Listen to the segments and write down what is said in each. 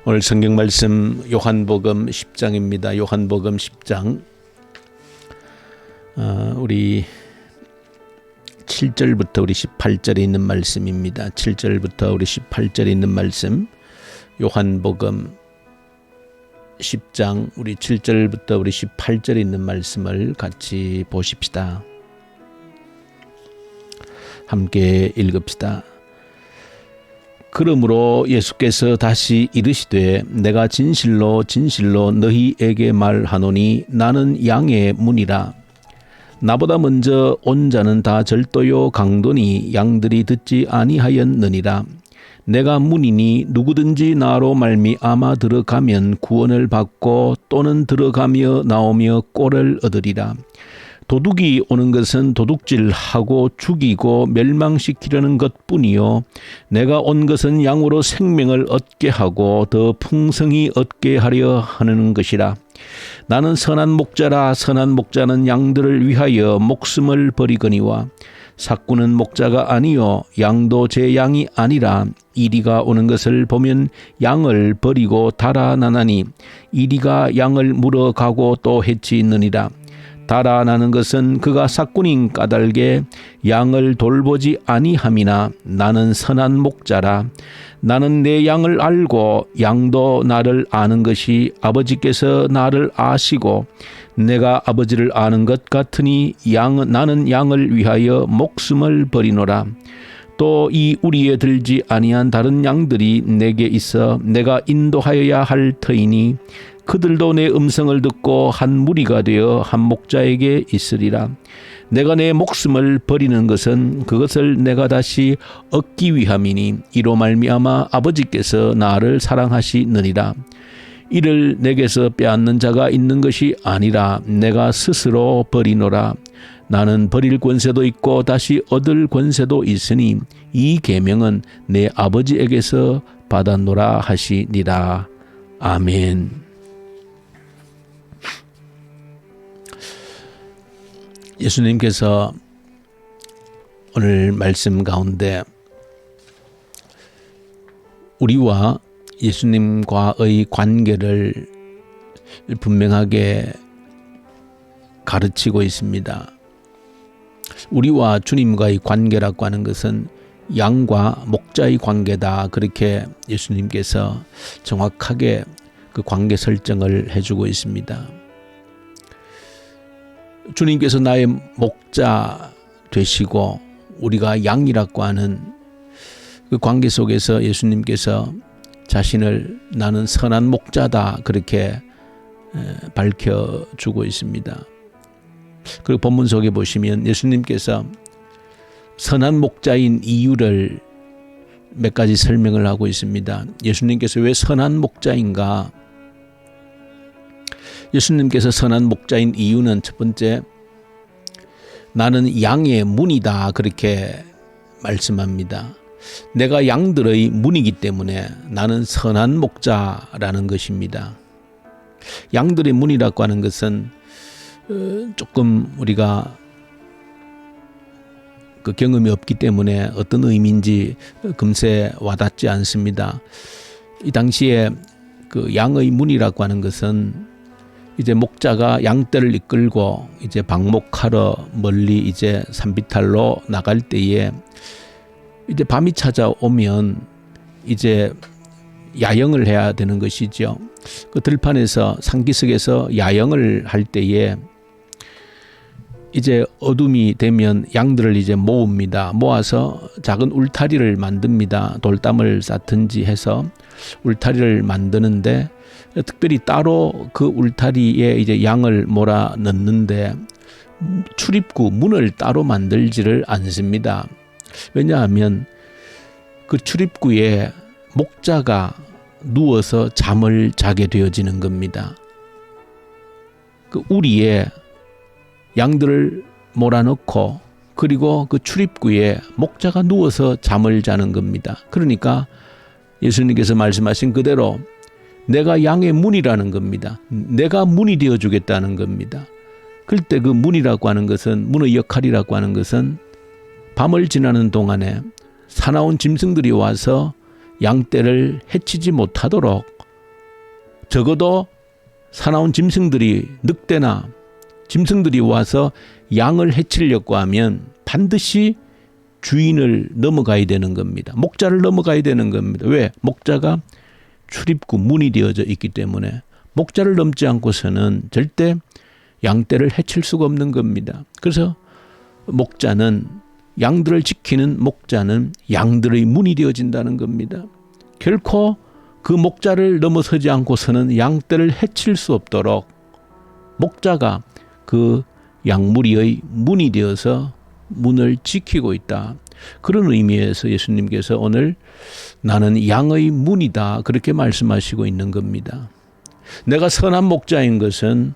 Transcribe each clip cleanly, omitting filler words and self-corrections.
오늘 성경 말씀 요한복음 10장입니다. 요한복음 10장 우리 7절부터 우리 18절에 있는 말씀입니다. 7절부터 우리 18절에 있는 말씀, 요한복음 10장 우리 7절부터 우리 18절에 있는 말씀을 같이 보십시다. 함께 읽읍시다. 그러므로 예수께서 다시 이르시되 내가 진실로 진실로 너희에게 말하노니 나는 양의 문이라. 나보다 먼저 온 자는 다 절도요 강도니 양들이 듣지 아니하였느니라. 내가 문이니 누구든지 나로 말미암아 들어가면 구원을 받고 또는 들어가며 나오며 꼴을 얻으리라. 도둑이 오는 것은 도둑질하고 죽이고 멸망시키려는 것뿐이요 내가 온 것은 양으로 생명을 얻게 하고 더 풍성히 얻게 하려 하는 것이라. 나는 선한 목자라. 선한 목자는 양들을 위하여 목숨을 버리거니와 삭구는 목자가 아니요 양도 제 양이 아니라. 이리가 오는 것을 보면 양을 버리고 달아나나니 이리가 양을 물어가고 또 해치느니라. 달아나는 것은 그가 삭군인 까닭에 양을 돌보지 아니함이나 나는 선한 목자라. 나는 내 양을 알고 양도 나를 아는 것이 아버지께서 나를 아시고 내가 아버지를 아는 것 같으니 나는 양을 위하여 목숨을 버리노라. 또 이 우리에 들지 아니한 다른 양들이 내게 있어 내가 인도하여야 할 터이니 그들도 내 음성을 듣고 한 무리가 되어 한 목자에게 있으리라. 내가 내 목숨을 버리는 것은 그것을 내가 다시 얻기 위함이니 이로 말미암아 아버지께서 나를 사랑하시느니라. 이를 내게서 빼앗는 자가 있는 것이 아니라 내가 스스로 버리노라. 나는 버릴 권세도 있고 다시 얻을 권세도 있으니 이 계명은 내 아버지에게서 받았노라 하시니라. 아멘. 예수님께서 오늘 말씀 가운데 우리와 예수님과의 관계를 분명하게 가르치고 있습니다. 우리와 주님과의 관계라고 하는 것은 양과 목자의 관계다. 그렇게 예수님께서 정확하게 그 관계 설정을 해주고 있습니다. 주님께서 나의 목자 되시고 우리가 양이라고 하는 그 관계 속에서 예수님께서 자신을 나는 선한 목자다 그렇게 밝혀주고 있습니다. 그리고 본문 속에 보시면 예수님께서 선한 목자인 이유를 몇 가지 설명을 하고 있습니다. 예수님께서 왜 선한 목자인가? 예수님께서 선한 목자인 이유는 첫 번째, 나는 양의 문이다 그렇게 말씀합니다. 내가 양들의 문이기 때문에 나는 선한 목자라는 것입니다. 양들의 문이라고 하는 것은 조금 우리가 그 경험이 없기 때문에 어떤 의미인지 금세 와닿지 않습니다. 이 당시에 그 양의 문이라고 하는 것은 이제 목자가 양떼를 이끌고 이제 방목하러 멀리 이제 산비탈로 나갈 때에 이제 밤이 찾아오면 이제 야영을 해야 되는 것이죠. 그 들판에서 산기슭에서 야영을 할 때에 이제 어둠이 되면 양들을 이제 모읍니다. 모아서 작은 울타리를 만듭니다. 돌담을 쌓든지 해서 울타리를 만드는데 특별히 따로 그 울타리에 이제 양을 몰아 넣는데 출입구 문을 따로 만들지를 않습니다. 왜냐하면 그 출입구에 목자가 누워서 잠을 자게 되어지는 겁니다. 그 우리에 양들을 몰아넣고 그리고 그 출입구에 목자가 누워서 잠을 자는 겁니다. 그러니까 예수님께서 말씀하신 그대로 내가 양의 문이라는 겁니다. 내가 문이 되어주겠다는 겁니다. 그때 그 문이라고 하는 것은, 문의 역할이라고 하는 것은 밤을 지나는 동안에 사나운 짐승들이 와서 양떼를 해치지 못하도록 적어도 사나운 짐승들이, 늑대나 짐승들이 와서 양을 해치려고 하면 반드시 주인을 넘어가야 되는 겁니다. 목자를 넘어가야 되는 겁니다. 왜? 목자가 출입구, 문이 되어져 있기 때문에 목자를 넘지 않고서는 절대 양떼를 해칠 수가 없는 겁니다. 그래서 목자는, 양들을 지키는 목자는 양들의 문이 되어진다는 겁니다. 결코 그 목자를 넘어서지 않고서는 양떼를 해칠 수 없도록 목자가 그 양무리의 문이 되어서 문을 지키고 있다. 그런 의미에서 예수님께서 오늘 나는 양의 문이다, 그렇게 말씀하시고 있는 겁니다. 내가 선한 목자인 것은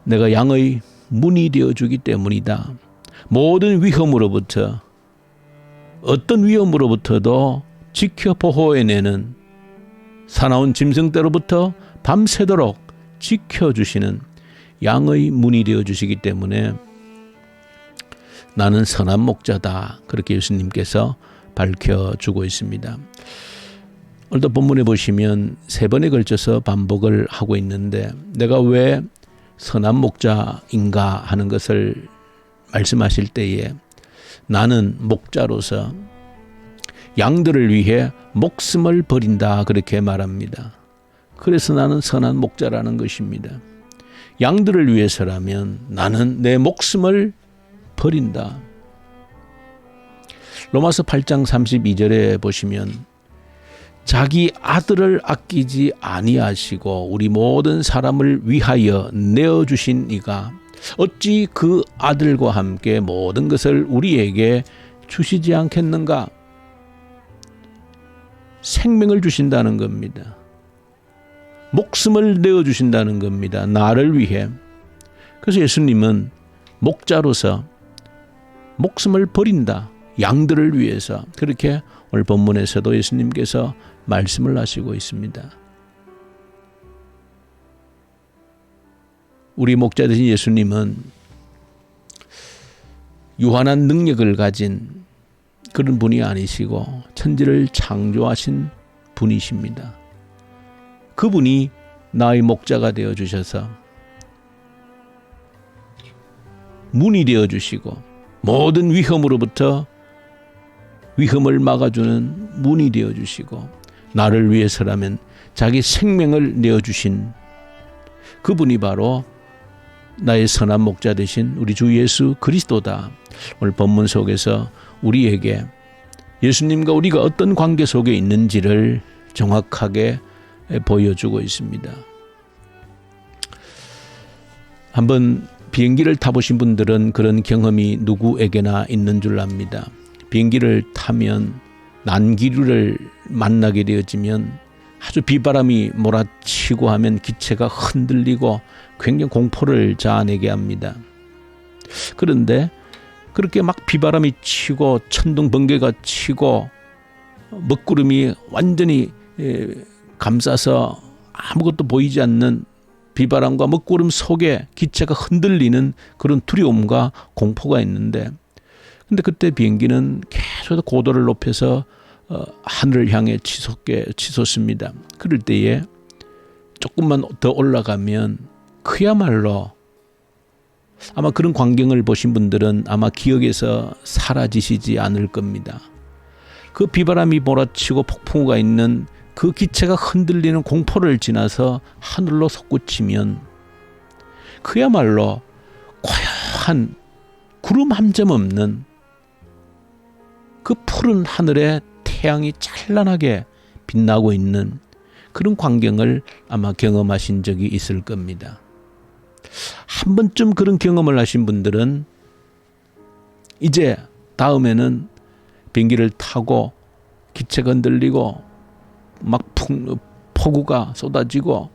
내가 양의 문이 되어주기 때문이다. 모든 위험으로부터, 어떤 위험으로부터도 지켜 보호해내는, 사나운 짐승떼로부터 밤새도록 지켜주시는 양의 문이 되어주시기 때문에 나는 선한 목자다, 그렇게 예수님께서 밝혀주고 있습니다. 오늘도 본문에 보시면 3번에 걸쳐서 반복을 하고 있는데, 내가 왜 선한 목자인가 하는 것을 말씀하실 때에 나는 목자로서 양들을 위해 목숨을 버린다, 그렇게 말합니다. 그래서 나는 선한 목자라는 것입니다. 양들을 위해서라면 나는 내 목숨을 버린다. 로마서 8장 32절에 보시면 자기 아들을 아끼지 아니하시고 우리 모든 사람을 위하여 내어주신 이가 어찌 그 아들과 함께 모든 것을 우리에게 주시지 않겠는가? 생명을 주신다는 겁니다. 목숨을 내어주신다는 겁니다. 나를 위해. 그래서 예수님은 목자로서 목숨을 버린다. 양들을 위해서. 그렇게 오늘 본문에서도 예수님께서 말씀을 하시고 있습니다. 우리 목자 되신 예수님은 유한한 능력을 가진 그런 분이 아니시고 천지를 창조하신 분이십니다. 그분이 나의 목자가 되어주셔서 문이 되어주시고 모든 위험으로부터 위험을 막아주는 문이 되어주시고 나를 위해서라면 자기 생명을 내어주신 그분이 바로 나의 선한 목자 되신 우리 주 예수 그리스도다. 오늘 본문 속에서 우리에게 예수님과 우리가 어떤 관계 속에 있는지를 정확하게 보여주고 있습니다. 한번 비행기를 타보신 분들은 그런 경험이 누구에게나 있는 줄 압니다. 비행기를 타면 난기류를 만나게 되어지면 아주 비바람이 몰아치고 하면 기체가 흔들리고 굉장히 공포를 자아내게 합니다. 그런데 그렇게 막 비바람이 치고 천둥 번개가 치고 먹구름이 완전히 감싸서 아무것도 보이지 않는 비바람과 먹구름 속에 기체가 흔들리는 그런 두려움과 공포가 있는데, 근데 그때 비행기는 계속 고도를 높여서 하늘을 향해 치솟습니다. 그럴 때에 조금만 더 올라가면 그야말로 아마 그런 광경을 보신 분들은 아마 기억에서 사라지시지 않을 겁니다. 그 비바람이 몰아치고 폭풍우가 있는 그 기체가 흔들리는 공포를 지나서 하늘로 솟구치면 그야말로 고요한 구름 한 점 없는 그 푸른 하늘에 태양이 찬란하게 빛나고 있는 그런 광경을 아마 경험하신 적이 있을 겁니다. 한 번쯤 그런 경험을 하신 분들은 이제 다음에는 비행기를 타고 기체가 흔들리고 막 폭우가 쏟아지고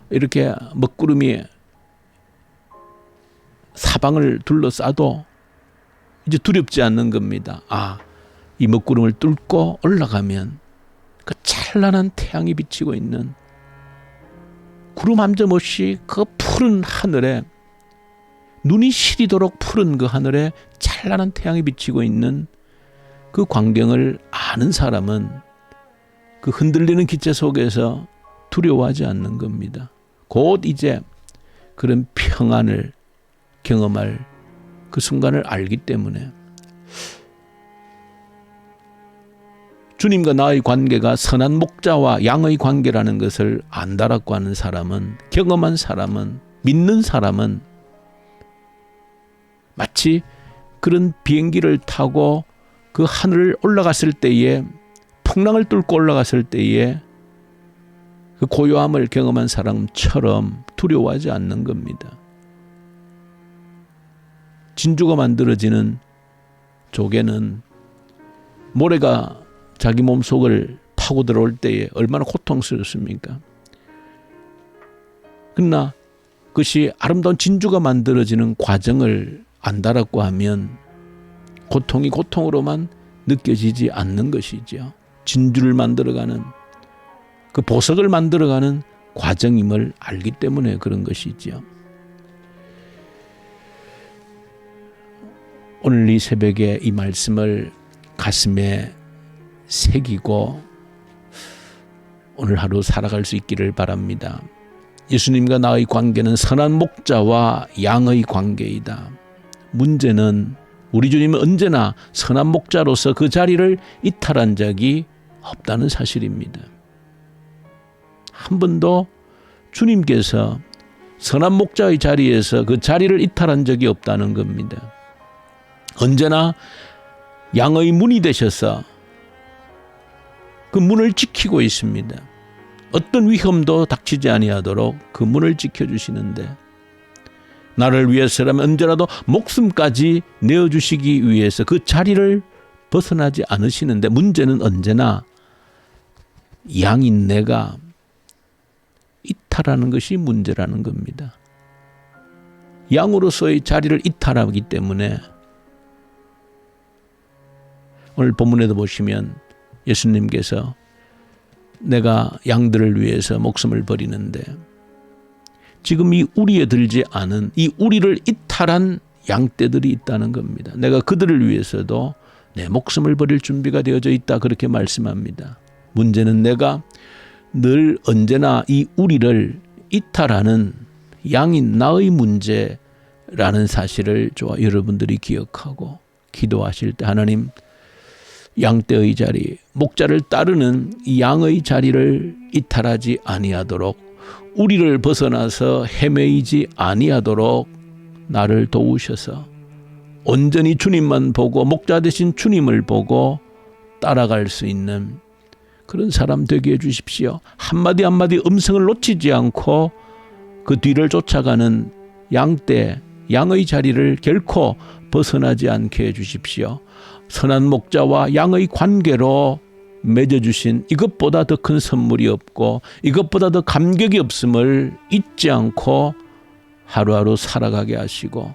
이렇게 먹구름이 사방을 둘러싸도 이제 두렵지 않는 겁니다. 이 먹구름을 뚫고 올라가면 그 찬란한 태양이 비치고 있는 구름 한 점 없이 그 푸른 하늘에 눈이 시리도록 푸른 그 하늘에 찬란한 태양이 비치고 있는 그 광경을 아는 사람은 그 흔들리는 기체 속에서 두려워하지 않는 겁니다. 곧 이제 그런 평안을 경험할 그 순간을 알기 때문에 주님과 나의 관계가 선한 목자와 양의 관계라는 것을 안다라고 하는 사람은, 경험한 사람은, 믿는 사람은 마치 그런 비행기를 타고 그 하늘을 올라갔을 때에, 풍랑을 뚫고 올라갔을 때에 그 고요함을 경험한 사람처럼 두려워하지 않는 겁니다. 진주가 만들어지는 조개는 모래가 자기 몸속을 파고 들어올 때에 얼마나 고통스럽습니까? 그러나 그것이 아름다운 진주가 만들어지는 과정을 안다라고 하면 고통이 고통으로만 느껴지지 않는 것이죠. 진주를 만들어가는, 그 보석을 만들어가는 과정임을 알기 때문에 그런 것이죠. 오늘 이 새벽에 이 말씀을 가슴에 새기고 오늘 하루 살아갈 수 있기를 바랍니다. 예수님과 나의 관계는 선한 목자와 양의 관계이다. 문제는 우리 주님은 언제나 선한 목자로서 그 자리를 이탈한 적이 없다는 사실입니다. 한 번도 주님께서 선한 목자의 자리에서 그 자리를 이탈한 적이 없다는 겁니다. 언제나 양의 문이 되셔서 그 문을 지키고 있습니다. 어떤 위험도 닥치지 아니하도록 그 문을 지켜주시는데, 나를 위해서라면 언제라도 목숨까지 내어주시기 위해서 그 자리를 벗어나지 않으시는데, 문제는 언제나 양인 내가 이탈하는 것이 문제라는 겁니다. 양으로서의 자리를 이탈하기 때문에 오늘 본문에도 보시면 예수님께서 내가 양들을 위해서 목숨을 버리는데, 지금 이 우리에 들지 않은 이 우리를 이탈한 양떼들이 있다는 겁니다. 내가 그들을 위해서도 내 목숨을 버릴 준비가 되어져 있다, 그렇게 말씀합니다. 문제는 내가 늘 언제나 이 우리를 이탈하는 양인 나의 문제라는 사실을 저와 여러분들이 기억하고 기도하실 때, 하나님, 양떼의 자리, 목자를 따르는 이 양의 자리를 이탈하지 아니하도록, 우리를 벗어나서 헤매이지 아니하도록 나를 도우셔서 온전히 주님만 보고, 목자 되신 주님을 보고 따라갈 수 있는 그런 사람 되게 해주십시오. 한마디 한마디 음성을 놓치지 않고 그 뒤를 쫓아가는 양떼, 양의 자리를 결코 벗어나지 않게 해주십시오. 선한 목자와 양의 관계로 맺어주신 이것보다 더 큰 선물이 없고 이것보다 더 감격이 없음을 잊지 않고 하루하루 살아가게 하시고,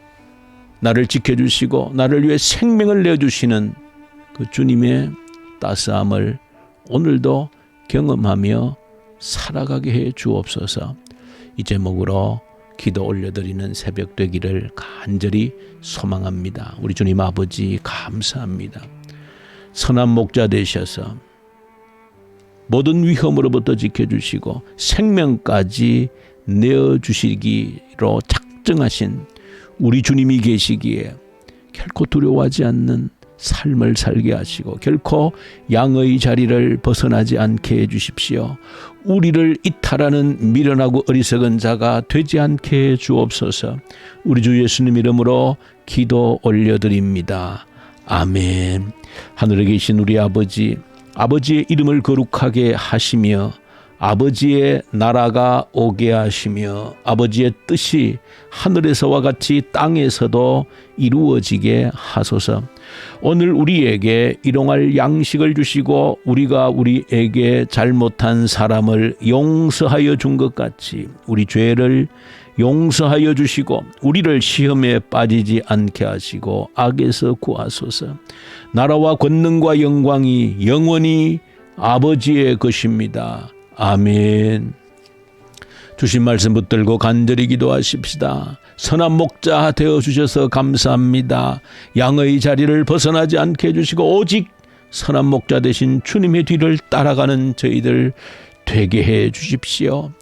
나를 지켜주시고 나를 위해 생명을 내어주시는 그 주님의 따스함을 오늘도 경험하며 살아가게 해 주옵소서. 이 제목으로 기도 올려드리는 새벽 되기를 간절히 소망합니다. 우리 주님 아버지 감사합니다. 선한 목자 되셔서 모든 위험으로부터 지켜주시고 생명까지 내어주시기로 작정하신 우리 주님이 계시기에 결코 두려워하지 않는 삶을 살게 하시고 결코 양의 자리를 벗어나지 않게 해주십시오. 우리를 이탈하는 미련하고 어리석은 자가 되지 않게 해주옵소서. 우리 주 예수님 이름으로 기도 올려드립니다. 아멘. 하늘에 계신 우리 아버지, 아버지의 이름을 거룩하게 하시며 아버지의 나라가 오게 하시며 아버지의 뜻이 하늘에서와 같이 땅에서도 이루어지게 하소서. 오늘 우리에게 일용할 양식을 주시고 우리가 우리에게 잘못한 사람을 용서하여 준 것 같이 우리 죄를 용서하여 주시고 우리를 시험에 빠지지 않게 하시고 악에서 구하소서. 나라와 권능과 영광이 영원히 아버지의 것입니다. 아멘. 주신 말씀 붙들고 간절히 기도하십시다. 선한 목자 되어주셔서 감사합니다. 양의 자리를 벗어나지 않게 해주시고 오직 선한 목자 되신 주님의 뒤를 따라가는 저희들 되게 해 주십시오.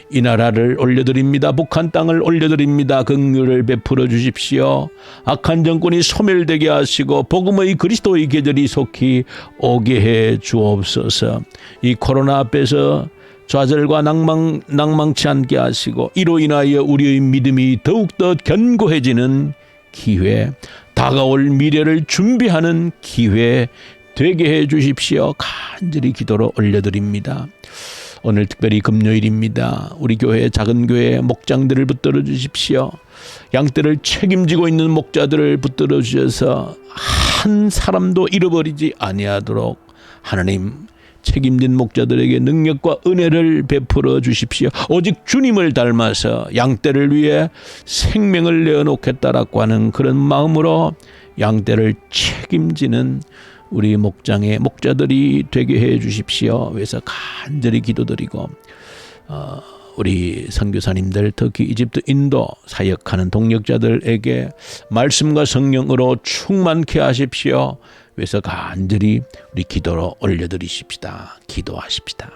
이 나라를 올려드립니다. 북한 땅을 올려드립니다. 긍휼을 베풀어 주십시오. 악한 정권이 소멸되게 하시고 복음의 그리스도의 계절이 속히 오게 해 주옵소서. 이 코로나 앞에서 좌절과 낭망치 않게 하시고 이로 인하여 우리의 믿음이 더욱더 견고해지는 기회, 다가올 미래를 준비하는 기회 되게 해 주십시오. 간절히 기도로 올려드립니다. 오늘 특별히 금요일입니다. 우리 교회 작은 교회 목장들을 붙들어 주십시오. 양떼를 책임지고 있는 목자들을 붙들어 주셔서 한 사람도 잃어버리지 아니하도록 하나님 책임진 목자들에게 능력과 은혜를 베풀어 주십시오. 오직 주님을 닮아서 양떼를 위해 생명을 내어놓겠다라고 하는 그런 마음으로 양떼를 책임지는 우리 목장의 목자들이 되게 해 주십시오. 그래서 간절히 기도드리고 우리 선교사님들 특히 이집트 인도 사역하는 동역자들에게 말씀과 성령으로 충만케 하십시오. 그래서 간절히 우리 기도로 올려드리십시다. 기도하십시다.